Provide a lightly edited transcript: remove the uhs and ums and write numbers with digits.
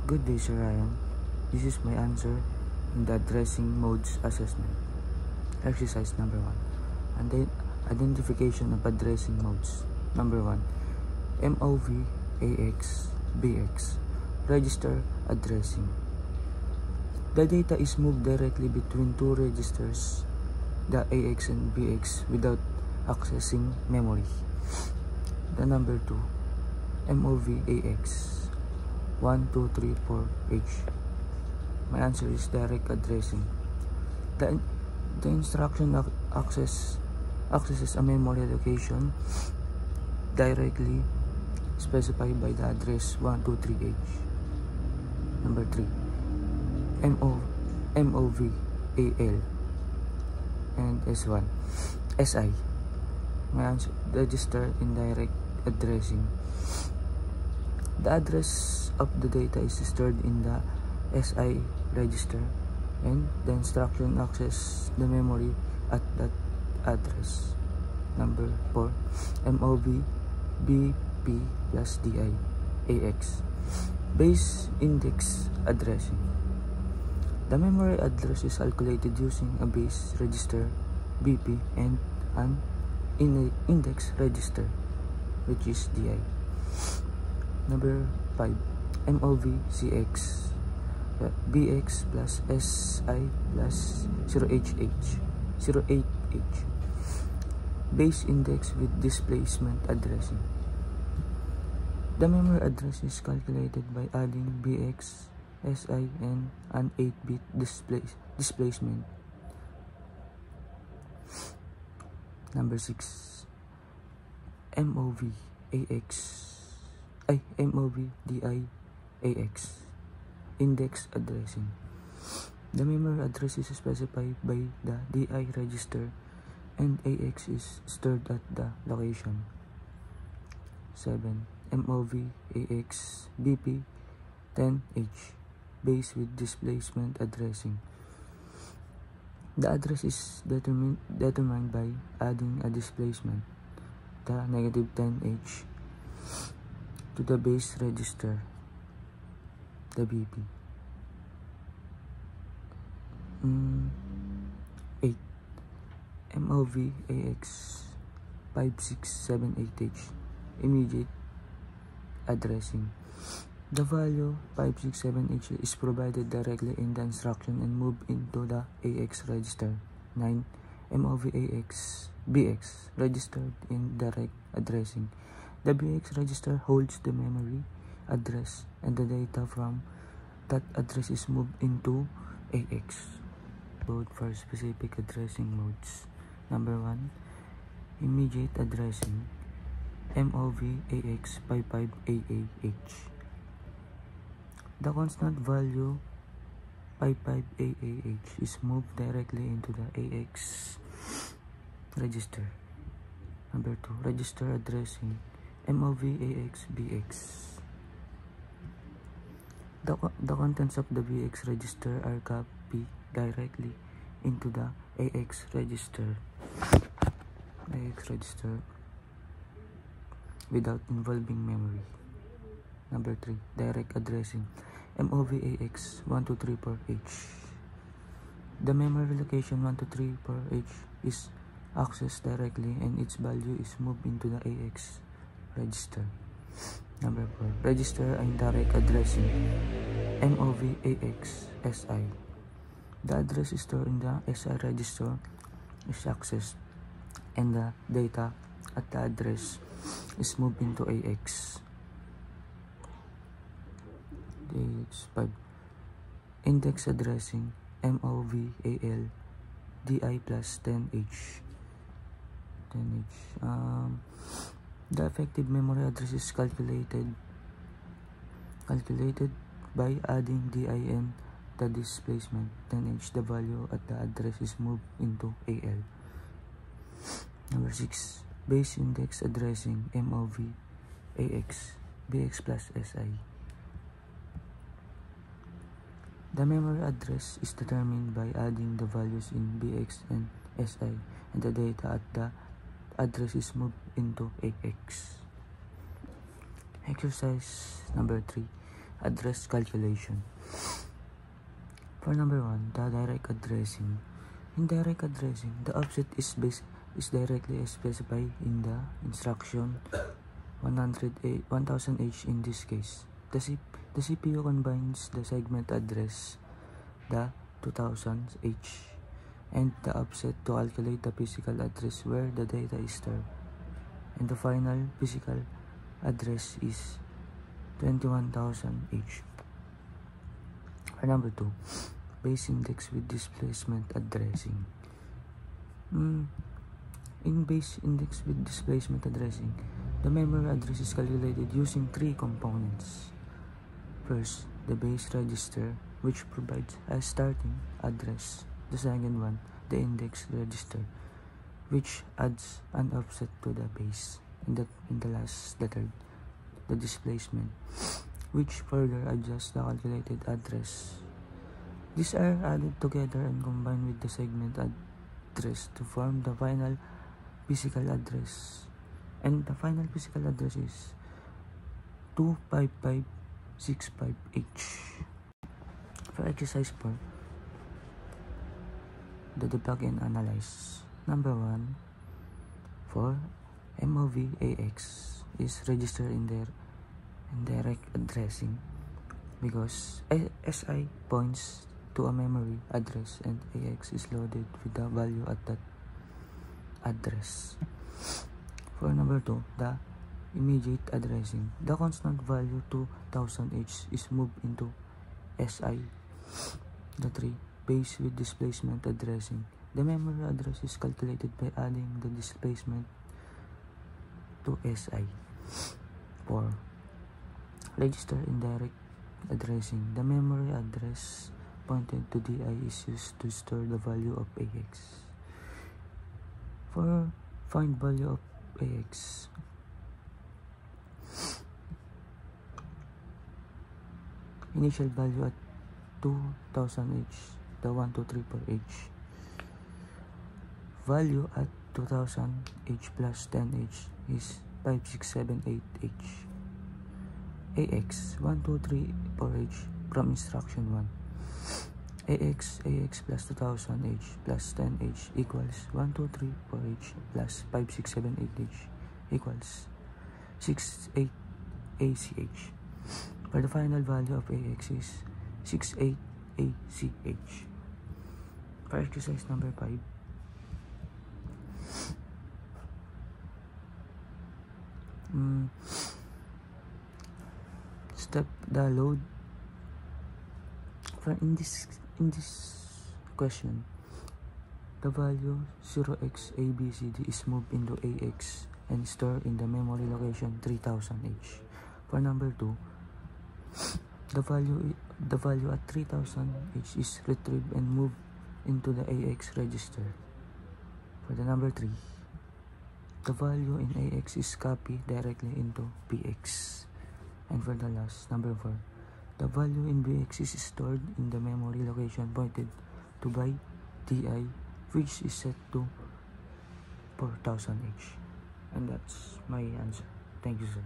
Good day, Sir Ryan. This is my answer in the addressing modes assessment. Exercise number 1. Identification of addressing modes. Number 1. MOV AX BX. Register addressing. The data is moved directly between two registers, the AX and BX, without accessing memory. The number 2. MOV AX 1, 2, 3, 4H. My answer is direct addressing. The instruction accesses a memory location directly specified by the address 123H. Number 3. MOV AL and S1 SI. My answer, register indirect addressing. The address of the data is stored in the SI register, and the instruction access the memory at that address. Number 4. MOV BP plus DI AX. Base index addressing. The memory address is calculated using a base register BP and an index register, which is DI. Number 5. MOV CX BX plus SI plus 08H. Base index with displacement addressing. The memory address is calculated by adding BX, SI, and an 8-bit displacement. Number 6. MOV DI AX. Index addressing. The memory address is specified by the DI register, and AX is stored at the location. 7. MOV AX BP 10H. Base with displacement addressing. The address is determined by adding a displacement, the -10H, to the base register, the BP. 8. MOV AX 5678H. Immediate addressing. The value 567H is provided directly in the instruction and moved into the AX register. 9. MOV AX BX. Registered in direct addressing. The BX register holds the memory address, and the data from that address is moved into AX. Vote for specific addressing modes. Number 1. Immediate addressing. MOV AX 55AAH. The constant value 55AAH is moved directly into the AX register. Number 2. Register addressing. MOV AX BX. The contents of the BX register are copied directly into the AX register. Without involving memory. Number 3. Direct addressing. MOV AX 1234H. The memory location 1234H is accessed directly, and its value is moved into the AX register. Number 4. Register indirect addressing. MOV AX SI. The address stored in the SI register is accessed, and the data at the address is moved into AX. 5. Index addressing. MOV AL DI plus 10H. The effective memory address is calculated by adding DI and the displacement 10H. The value at the address is moved into AL. Number 6. Base index addressing. MOV AX BX plus SI. The memory address is determined by adding the values in BX and SI, and the data at the address is moved into AX. Exercise number 3. address calculation. For number 1, the direct addressing. In direct addressing, the offset is directly specified in the instruction 1000H in this case. The CPU combines the segment address, the 2000H, and the offset to calculate the physical address where the data is stored. And the final physical address is 21,000H. For number 2, base index with displacement addressing. In base index with displacement addressing, the memory address is calculated using 3 components. First, the base register, which provides a starting address. The second one, the index register, which adds an offset to the base. And the last, the third, the displacement, which further adjusts the calculated address. These are added together and combined with the segment address to form the final physical address. And the final physical address is 25565H. For exercise 4, the debug and analyze. Number 1, for MOV AX is registered in their indirect addressing because SI points to a memory address and AX is loaded with the value at that address. For number 2, the immediate addressing. The constant value 2000H is moved into SI. The 3, base with displacement addressing. The memory address is calculated by adding the displacement to SI. 4, register indirect addressing. The memory address pointed to DI is used to store the value of AX. For find value of AX, initial value at 2000H, the 1234H. Value at 2000H plus 10H is 5678H. AX 1234H from instruction 1. AX plus 2000H plus 10H equals 1234H plus 5678H equals 68ACH. For the final value of AX is 68ACH. For exercise number 5, step the load. For in this question, the value 0xabcd is moved into AX and stored in the memory location 3000H. For number 2, the value at 3000H is retrieved and moved into the AX register. For the number 3, the value in AX is copied directly into BX. And for the last, number 4, the value in BX is stored in the memory location pointed to by DI, which is set to 4000H. And that's my answer. Thank you, sir.